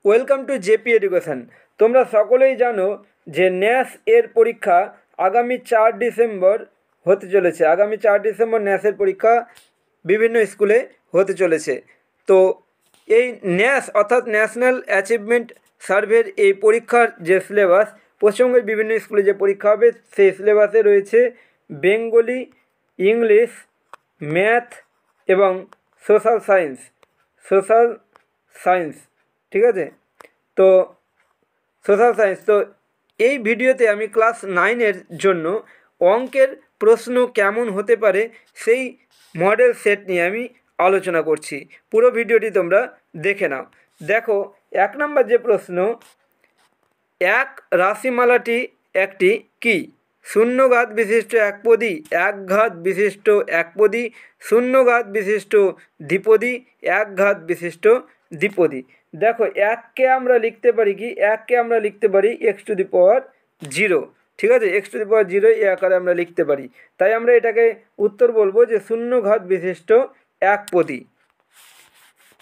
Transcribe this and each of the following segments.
Welcome to JP education. তোমরা সকলেই জানো যে ন্যাস এর পরীক্ষা আগামী 4 ডিসেম্বর হতে চলেছে। আগামী 4 ডিসেম্বর ন্যাসের পরীক্ষা বিভিন্ন স্কুলে হতে চলেছে। তো এই ন্যাস অর্থাৎ ন্যাশনাল অ্যাচিভমেন্ট সার্ভের এই পরীক্ষার যে সিলেবাস, পশ্চিমবঙ্গের বিভিন্ন স্কুলে যে পরীক্ষা হবে সেই সিলেবাসে রয়েছে বেঙ্গলি, ইংলিশ, ম্যাথ এবং সোশ্যাল সায়েন্স। ঠিক আছে, তো সোশ্যাল সায়েন্স। তো এই ভিডিওতে আমি ক্লাস 9-এর জন্য অঙ্কের প্রশ্ন কেমন হতে পারে সেই মডেল সেট নিয়ে আমি আলোচনা করছি। পুরো ভিডিওটি তোমরা দেখে নাও। দেখো, 1 নম্বর যে প্রশ্ন, এক রাশিমালাটি একটি কি? শূন্যঘাত বিশিষ্ট একপদী, একঘাত বিশিষ্ট একপদী, শূন্যঘাত বিশিষ্ট দ্বিপদী, একঘাত বিশিষ্ট দ্বিপদী। দেখো, এককে আমরা লিখতে পারি কি? এককে আমরা লিখতে পারি x⁻0। ঠিক আছে, x⁻0 এই আকারে আমরা লিখতে পারি। তাই আমরা এটাকে উত্তর বলবো যে শূন্যঘাত বিশিষ্ট একপদী।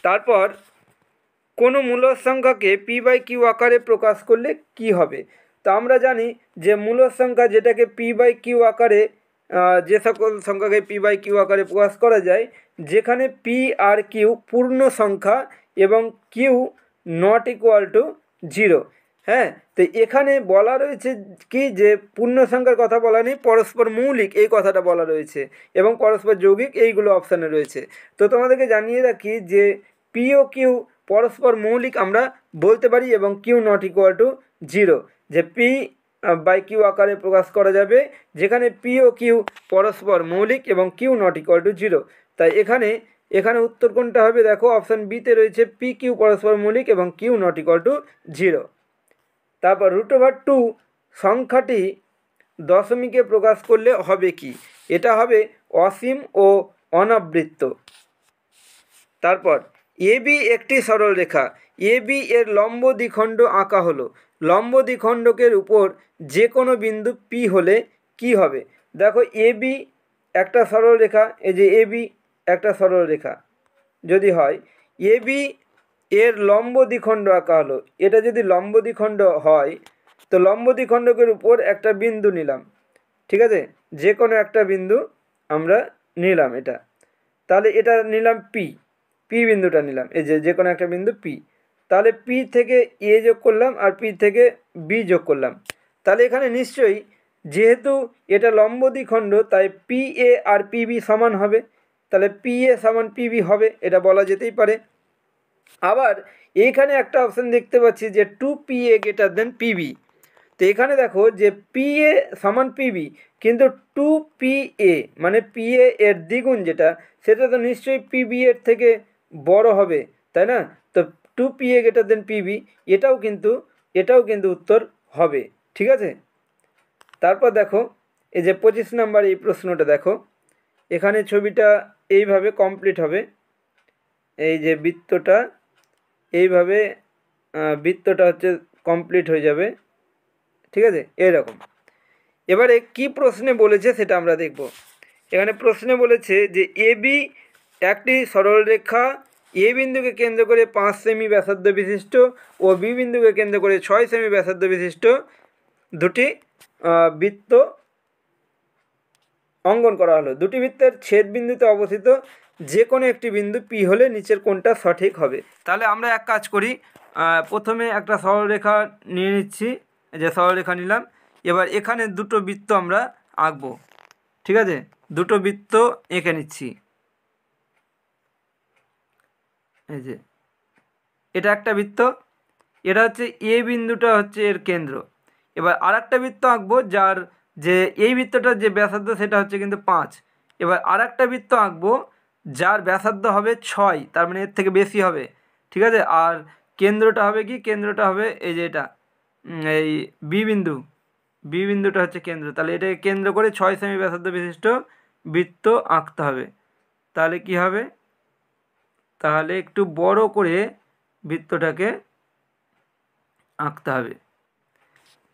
তারপর কোনো মূলদ সংখ্যাকে p/q আকারে প্রকাশ করলে কি হবে? তো আমরা জানি যে মূলদ সংখ্যা যেটাকে p/q আকারে, যে সকল সংখ্যাকে p/q আকারে প্রকাশ করা যায়, যেখানে p আর q পূর্ণ সংখ্যা এবং q নট ইকুয়াল টু 0। হ্যাঁ, তো এখানে বলা রয়েছে কি যে পূর্ণ সংখ্যার কথা বলা নেই, পরস্পর মৌলিক এই কথাটা বলা রয়েছে এবং পরস্পর যৌগিক এইগুলো অপশানে রয়েছে। তো তোমাদেরকে জানিয়ে রাখি যে p ও q পরস্পর মৌলিক আমরা বলতে পারি এবং q নট ইকুয়াল টু 0, যে p/q আকারে প্রকাশ করা যাবে যেখানে p ও q পরস্পর মৌলিক এবং q নট ইকুয়াল টু 0। তাই এখানে উত্তর কোনটা হবে? দেখো, অপশান বিতে রয়েছে p/q পরস্পর মৌলিক এবং q নট ইকুয়াল টু 0। তারপর √2 সংখ্যাটি দশমিকে প্রকাশ করলে হবে কি? এটা হবে অসীম ও অনাবৃত্ত। তারপর AB একটি সরলরেখা, AB এর লম্ব দ্বিখণ্ড আঁকা হলো। লম্ব দ্বিখণ্ডকের উপর যে কোনো বিন্দু P হলে কি হবে? দেখো, AB একটা সরলরেখা, এই যে AB একটা সরলরেখা যদি হয়, AB এর লম্ব দ্বিখণ্ড আঁকা হলো। এটা যদি লম্ব দ্বিখণ্ড হয়, তো লম্ব দ্বিখণ্ডকের উপর একটা বিন্দু নিলাম। ঠিক আছে, যে কোনো একটা বিন্দু আমরা নিলাম এটা, তাহলে এটা নিলাম পি বিন্দুটা নিলাম, এই যে কোনো একটা বিন্দু পি। তাহলে পি থেকে এ যোগ করলাম আর পি থেকে বি যোগ করলাম। তাহলে এখানে নিশ্চয়ই যেহেতু এটা লম্ব দ্বিখণ্ড তাই পি এ আর পি বি সমান হবে। তাহলে পি এ সমান পি বি হবে, এটা বলা যেতেই পারে। আবার এইখানে একটা অপশান দেখতে পাচ্ছি যে 2PA গ্রেটার দেন পিবি। তো এখানে দেখো যে PA সমান পিবি, কিন্তু 2PA মানে PA এর দ্বিগুণ যেটা, সেটা তো নিশ্চয়ই পিবি এর থেকে বড় হবে, তাই না? তো 2PA গ্রেটার দেন পিবি, এটাও কিন্তু উত্তর হবে। ঠিক আছে, তারপর দেখো এই যে 25 নম্বর এই প্রশ্নটা দেখো, এখানে ছবিটা এইভাবে কমপ্লিট হবে। এই যে বৃত্তটা এইভাবে বৃত্তটা হচ্ছে কমপ্লিট হয়ে যাবে। ঠিক আছে, এরকম। এবারে কি প্রশ্নে বলেছে সেটা আমরা দেখব। এখানে প্রশ্নে বলেছে যে এবি একটি সরলরেখা, এ বিন্দুকে কেন্দ্র করে 5 সেমি ব্যাসার্ধ বিশিষ্ট ও বি বিন্দুকে কেন্দ্র করে 6 সেমি ব্যাসার্ধ বিশিষ্ট দুটি বৃত্ত অঙ্কন করা হলো। দুটি বৃত্তের ছেদ বিন্দুতে অবস্থিত যে কোনো একটি বিন্দু পি হলে নিচের কোনটা সঠিক হবে? তাহলে আমরা এক কাজ করি, প্রথমে একটা সরলরেখা নিয়ে নিচ্ছি, যে সরলরেখা নিলাম। এবার এখানে দুটো বৃত্ত আমরা আঁকবো। ঠিক আছে, দুটো বৃত্ত এঁকে নিচ্ছি। এই যে এটা একটা বৃত্ত, এটা হচ্ছে এ বিন্দুটা হচ্ছে এর কেন্দ্র। এবার আর একটা বৃত্ত আঁকবো যার যে এই বৃত্তটার যে ব্যাসার্ধ সেটা হচ্ছে কিন্তু 5। এবার আর একটা বৃত্ত আঁকবো যার ব্যাসার্ধ হবে 6, তার মানে এর থেকে বেশি হবে। ঠিক আছে, আর কেন্দ্রটা হবে কি? কেন্দ্রটা হবে এই যে এটা, এই বি বিন্দুটা হচ্ছে কেন্দ্র। তাহলে এটাকে কেন্দ্র করে 6 সেমি ব্যাসার্ধ বিশিষ্ট বৃত্ত আঁকতে হবে। তাহলে কি হবে? তাহলে একটু বড় করে বৃত্তটাকে আঁকতে হবে।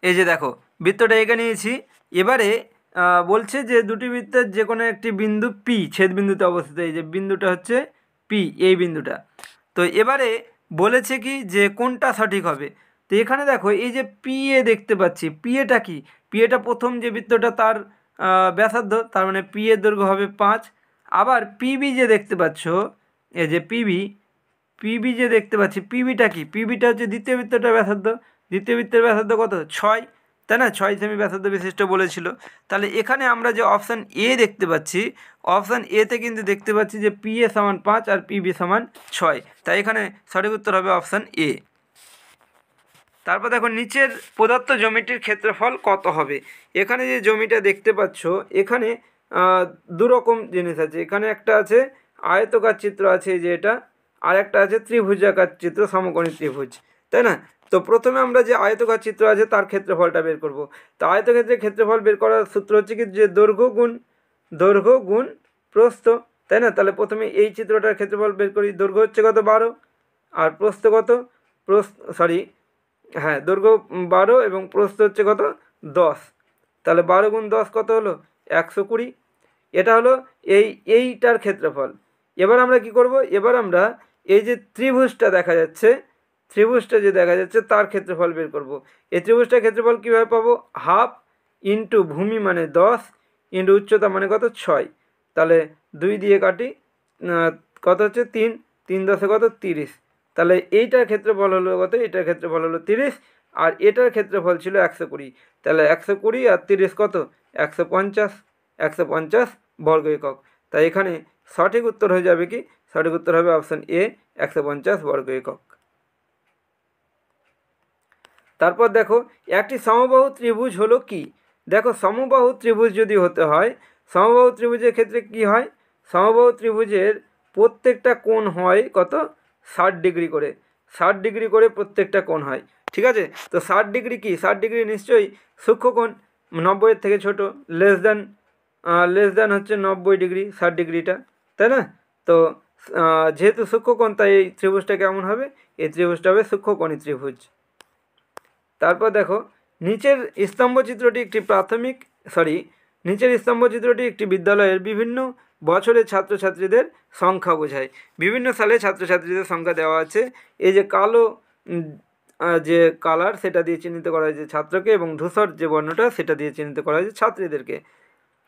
এই যে দেখো, বৃত্তটা এঁকে নিয়েছি। এবারে বলছে যে দুটি বৃত্তের যে কোনো একটি বিন্দু পি ছেদ বিন্দুতে অবস্থিত। এই যে বিন্দুটা হচ্ছে পি, এই বিন্দুটা। তো এবারে বলেছে কি যে কোনটা সঠিক হবে। তো এখানে দেখো এই যে পি এ দেখতে পাচ্ছি, পি এটা কি, পি এটা প্রথম যে বৃত্তটা তার ব্যাসার্ধ, তার মানে পি এর দৈর্ঘ্য হবে 5। আবার পিবি যে দেখতে পাচ্ছ, এই যে পিবি, পিবি যে দেখতে পাচ্ছি, পিবিটা কি, পিবিটা হচ্ছে দ্বিতীয় বৃত্তটার ব্যাসার্ধ, দ্বিতীয় বৃত্তের ব্যাসার্ধ কত, 6, তাই না, 6 সেমি ব্যাসার্ধ বিশিষ্ট বলেছিল। তাহলে এখানে আমরা যে অপশান এ দেখতে পাচ্ছি, অপশান এতে কিন্তু দেখতে পাচ্ছি যে পি এ সমান 5 আর পিবি সমান 6, তাই এখানে সঠিক উত্তর হবে অপশান এ। তারপর দেখো নিচের প্রদত্ত জমিটির ক্ষেত্রফল কত হবে। এখানে যে জমিটা দেখতে পাচ্ছ, এখানে দুরকম জিনিস আছে। এখানে একটা আছে আয়তকার চিত্র আছে, এই যে এটা, আর একটা আছে ত্রিভুজাকার চিত্র, সমকোণী ত্রিভুজ, তাই না। তো প্রথমে আমরা যে আয়তকার চিত্র আছে তার ক্ষেত্রফলটা বের করব। তো আয়তক্ষেত্রের ক্ষেত্রফল বের করার সূত্র হচ্ছে কি, যে দৈর্ঘ্য গুণ প্রস্থ, তাই না। তাহলে প্রথমে এই চিত্রটার ক্ষেত্রফল বের করি। দৈর্ঘ্য হচ্ছে কত, 12, আর প্রস্থ কত, দৈর্ঘ্য 12 এবং প্রস্থ হচ্ছে কত, 10। তাহলে 12 গুণ 10 কত হলো, 120। এটা হলো এইটার ক্ষেত্রফল। এবার আমরা কি করব, এবার আমরা এই যে ত্রিভুজটা দেখা যাচ্ছে, ত্রিভুজটা যে দেখা যাচ্ছে তার ক্ষেত্রফল বের করব। এই ত্রিভুজটার ক্ষেত্রফল কীভাবে পাবো, হাফ ইন্টু ভূমি মানে 10 ইন্টু উচ্চতা মানে কত, 6। তাহলে 2 দিয়ে কাটি, কত হচ্ছে 3, 3 10 কত, 30। তাহলে এইটার ক্ষেত্রফল হলো কত, এটার ক্ষেত্রফল হলো 30, আর এটার ক্ষেত্রফল ছিল 120। তাহলে 120 আর 30 কত, 150, 150 বর্গ একক। তাই এখানে সঠিক উত্তর হয়ে যাবে কি, সঠিক উত্তর হবে অপশান এ, 150 বর্গ একক। তারপর দেখো একটি সমবাহু ত্রিভুজ হলো কি। দেখো সমবাহু ত্রিভুজ যদি হতে হয়, সমবাহু ত্রিভুজের ক্ষেত্রে কি হয়, সমবাহু ত্রিভুজের প্রত্যেকটা কোণ হয় কত, 60 ডিগ্রি করে, 60 ডিগ্রি করে প্রত্যেকটা কোণ হয়, ঠিক আছে। তো 60 ডিগ্রি কি, 60 ডিগ্রি নিশ্চয়ই সূক্ষ্মকোণ, 90-এর থেকে ছোট, লেস দ্যান হচ্ছে 90 ডিগ্রি, 60 ডিগ্রিটা, তাই না। তো যেহেতু সূক্ষ্মকোণ, তাই এই ত্রিভুজটা কেমন হবে, এই ত্রিভুজটা হবে সূক্ষ্মকোণী ত্রিভুজ। তারপর দেখো নিচের স্তম্ভচিত্রটি একটি বিদ্যালয়ের বিভিন্ন বছরের ছাত্রছাত্রীদের সংখ্যা বোঝায়। বিভিন্ন সালে ছাত্রছাত্রীদের সংখ্যা দেওয়া আছে। এই যে কালো যে কালার সেটা দিয়ে চিহ্নিত করা হয়েছে ছাত্রকে, এবং ধূসর যে বর্ণটা সেটা দিয়ে চিহ্নিত করা হয়েছে ছাত্রীদেরকে।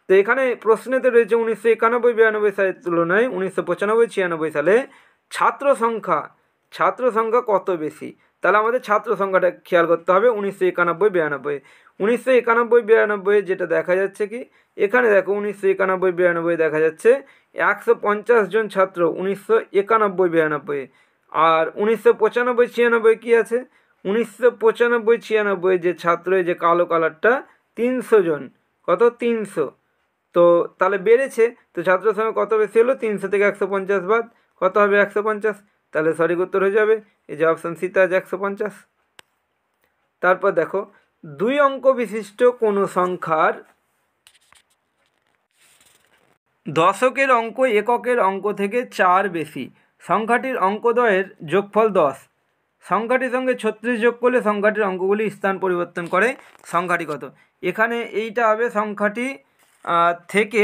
তো এখানে প্রশ্নেতে রয়েছে 1991-92 সালের তুলনায় 1995-96 সালে ছাত্র সংখ্যা কত বেশি। তাহলে আমাদের ছাত্র সংখ্যাটা খেয়াল করতে হবে। 1991-92 যেটা দেখা যাচ্ছে কি, এখানে দেখো 1991-92 দেখা যাচ্ছে 150 জন ছাত্র 1991-92, আর 1995-96 কি আছে, 1995-96 যে ছাত্র, যে কালো কালারটা, 300 জন, কত, 300। তো তাহলে বেড়েছে, তো ছাত্র সংখ্যা কত বেশি হলো, 300 থেকে 150 বাদ কত হবে, 150। তাহলে সঠিক উত্তর হয়ে যাবে এই যে অপশান সিতে আছে 150। তারপর দেখো 2 অঙ্ক বিশিষ্ট কোনো সংখ্যার দশকের অঙ্ক এককের অঙ্ক থেকে 4 বেশি, সংখ্যাটির অঙ্কদ্বয়ের যোগফল 10, সংখ্যাটির সঙ্গে 36 যোগ করলে সংখ্যাটির অঙ্কগুলি স্থান পরিবর্তন করে, সংখ্যাটি কত। এখানে এইটা হবে সংখ্যাটি থেকে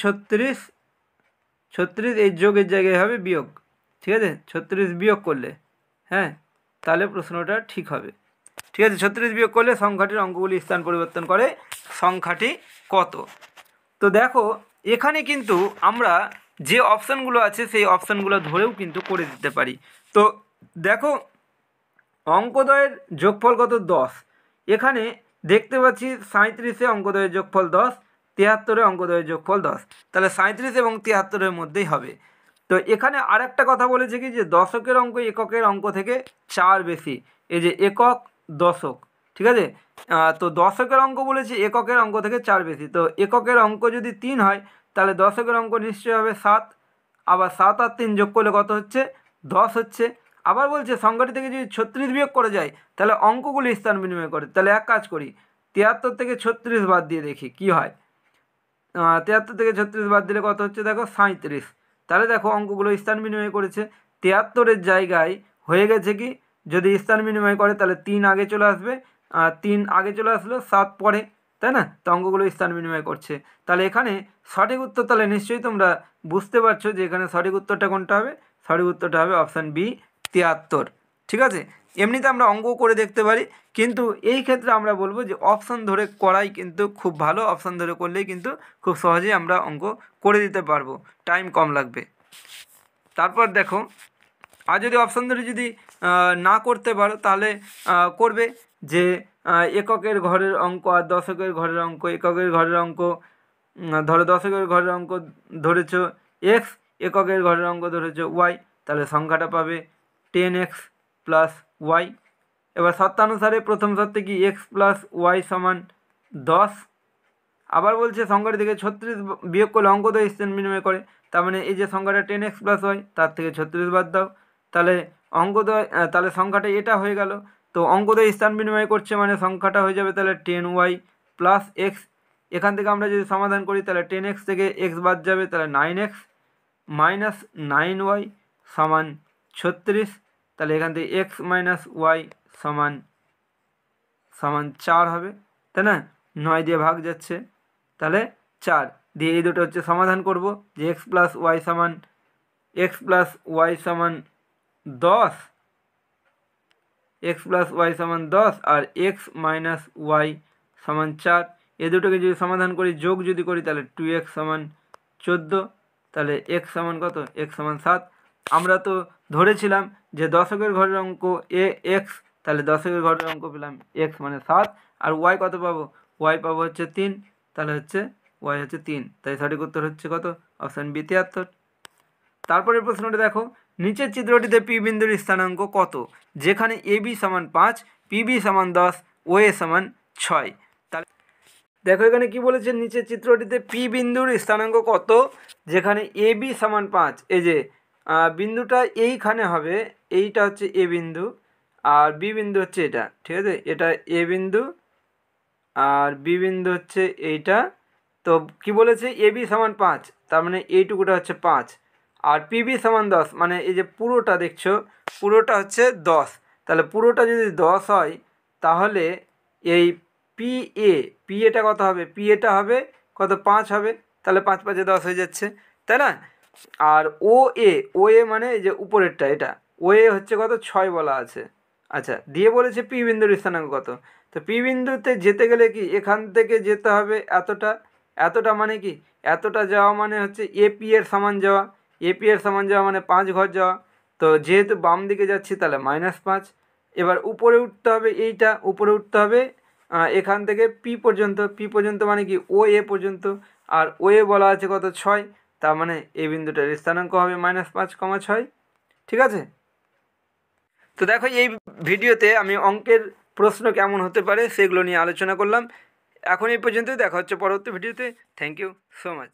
36 এই যোগের জায়গায় হবে বিয়োগ, ঠিক আছে, 36 বিয়োগ করলে, হ্যাঁ, তাহলে প্রশ্নটা ঠিক হবে, ঠিক আছে। 36 বিয়োগ করলে সংখ্যাটির অঙ্কগুলি স্থান পরিবর্তন করে, সংখ্যাটি কত। তো দেখো এখানে কিন্তু আমরা যে অপশানগুলো আছে সেই অপশানগুলো ধরেও কিন্তু করে দিতে পারি। তো দেখো অঙ্কদ্বয়ের যোগফল কত, 10। এখানে দেখতে পাচ্ছি 37-এ অঙ্কদ্বয়ের যোগফল 10, 73-এ অঙ্কদ্বয়ের যোগফল 10, তাহলে 37 এবং 73-এর মধ্যেই হবে। তো এখানে আরেকটা কথা বলেছে কি, যে দশকের অঙ্ক এককের অঙ্ক থেকে 4 বেশি, এই যে একক দশক, ঠিক আছে। তো দশকের অঙ্ক বলেছে এককের অঙ্ক থেকে 4 বেশি, তো এককের অঙ্ক যদি 3 হয় তাহলে দশকের অঙ্ক নিশ্চয়ই হবে 7, আবার 7 আর 3 যোগ করলে কত হচ্ছে, 10 হচ্ছে। আবার বলছে সংখ্যাটি থেকে যদি 36 বিয়োগ করে যায় তাহলে অঙ্কগুলি স্থান বিনিময় করে। তাহলে এক কাজ করি, 73 থেকে 36 বাদ দিয়ে দেখি কি হয়। 73 থেকে 36 বাদ দিলে কত হচ্ছে, দেখো 37। তাহলে দেখো অঙ্কগুলো স্থান বিনিময় করেছে। 73-এর জায়গায় হয়ে গেছে কি, যদি স্থান বিনিময় করে তাহলে 3 আগে চলে আসবে, 3 আগে চলে আসলো, 7 পরে, তাই না? তো অঙ্কগুলো স্থান বিনিময় করছে। তাহলে এখানে সঠিক উত্তর তাহলে নিশ্চয়ই তোমরা বুঝতে পারছো যে এখানে সঠিক উত্তরটা কোনটা হবে। সঠিক উত্তরটা হবে অপশান বি 73। ঠিক আছে, এমনিতে আমরা অঙ্ক করে দেখতে পারি, কিন্তু এই ক্ষেত্রে আমরা বলবো যে অপশান ধরে করাই কিন্তু খুব ভালো। অপশান ধরে করলেই কিন্তু খুব সহজেই আমরা অঙ্ক করে দিতে পারবো, টাইম কম লাগবে। তারপর দেখো, আর যদি অপশান ধরে যদি না করতে পারো তাহলে করবে যে এককের ঘরের অঙ্ক আর দশকের ঘরের অঙ্ক। এককের ঘরের অঙ্ক ধরো দশকের ঘরের অঙ্ক ধরেছ এক্স, এককের ঘরের অঙ্ক ধরেছ ওয়াই, তাহলে সংখ্যাটা পাবে 10x প্লাস ওয়াই। এবার শর্তানুসারে প্রথম শর্তে কি এক্স প্লাস ওয়াই সমান 10। আবার বলছে সংখ্যাটি থেকে 36 বিয়োগ করলে অঙ্কদ্বয় স্থান বিনিময় করে। তার মানে এই যে সংখ্যাটা 10x প্লাস ওয়াই, তার থেকে 36 বাদ দাও, তাহলে অঙ্কদ্বয় তাহলে সংখ্যাটা এটা হয়ে গেল। তো অঙ্কদ্বয় স্থান বিনিময় করছে মানে সংখ্যাটা হয়ে যাবে তাহলে 10y প্লাস এক্স। এখান থেকে আমরা যদি সমাধান করি তাহলে 10x থেকে x বাদ যাবে, তাহলে 9x মাইনাস 9y সমান 36। তাহলে এখান থেকে x মাইনাস ওয়াই সমান 4 হবে, তাই না? 9 দিয়ে ভাগ যাচ্ছে, তাহলে 4 দিয়ে এই দুটো হচ্ছে সমাধান করব যে x প্লাস ওয়াই সমান 10, x প্লাস ওয়াই সমান 10 আর x মাইনাস ওয়াই সমান 4। এ দুটোকে যদি সমাধান করি, যোগ যদি করি, তাহলে 2x সমান 14। তাহলে x সমান কত? x সমান 7। আমরা তো ধরেছিলাম যে দশকের ঘরের অঙ্ক x, তাহলে দশকের ঘরের অঙ্ক পেলাম x মানে 7, আর y কত পাবো? y পাবো হচ্ছে 3, তাহলে হচ্ছে y হচ্ছে 3। তাই সঠিক উত্তর হচ্ছে কত? Option B 73। তারপরের প্রশ্নটা দেখো, নিচের চিত্রটিতে পি বিন্দুর স্থানাঙ্ক কত যেখানে এ বি সমান 5, পিবি সমান 10, ও এ সমান 6? তাহলে দেখো এখানে কি বলেছে, নিচের চিত্রটিতে পি বিন্দুর স্থানাঙ্ক কত যেখানে এ বি সমান 5। এই যে বিন্দুটা এইখানে হবে, এইটা হচ্ছে এ বিন্দু আর বি বিন্দু হচ্ছে এটা, ঠিক আছে? এটা এ বিন্দু আর বি বিন্দু হচ্ছে এইটা। তো কি বলেছে, এ বি সমান 5, তার মানে এইটুকুটা হচ্ছে 5, আর পিবি সমান 10, মানে এই যে পুরোটা দেখছো পুরোটা হচ্ছে 10। তাহলে পুরোটা যদি 10 হয় তাহলে এই পি এটা কত হবে? পি এটা হবে কত? 5 হবে, তাহলে 5 5 10 হয়ে যাচ্ছে, তাই না? আর ও এ মানে এই যে উপরেরটা, এটা ও এ হচ্ছে কত? 6 বলা আছে। আচ্ছা, দিয়ে বলেছে পি বিন্দুর স্থানাঙ্ক কত। তো পি বিন্দুতে যেতে গেলে কি এখান থেকে যেতে হবে এতটা মানে কি এতটা যাওয়া মানে হচ্ছে এপি এর সমান যাওয়া। এপি এর সমান যাওয়া মানে 5 ঘর যাওয়া। তো যেহেতু বাম দিকে যাচ্ছি তাহলে -5। এবার উপরে উঠতে হবে, এইটা উপরে উঠতে হবে এখান থেকে পি পর্যন্ত মানে কি ও এ পর্যন্ত, আর ও এ বলা আছে কত? 6, তার মানে এই বিন্দুটার স্থানাঙ্ক হবে -5,6। ঠিক আছে, তো দেখো এই ভিডিওতে আমি অঙ্কের প্রশ্ন কেমন হতে পারে সেগুলো নিয়ে আলোচনা করলাম। এখন এই পর্যন্তই, দেখা হচ্ছে পরবর্তী ভিডিওতে। Thank you so much.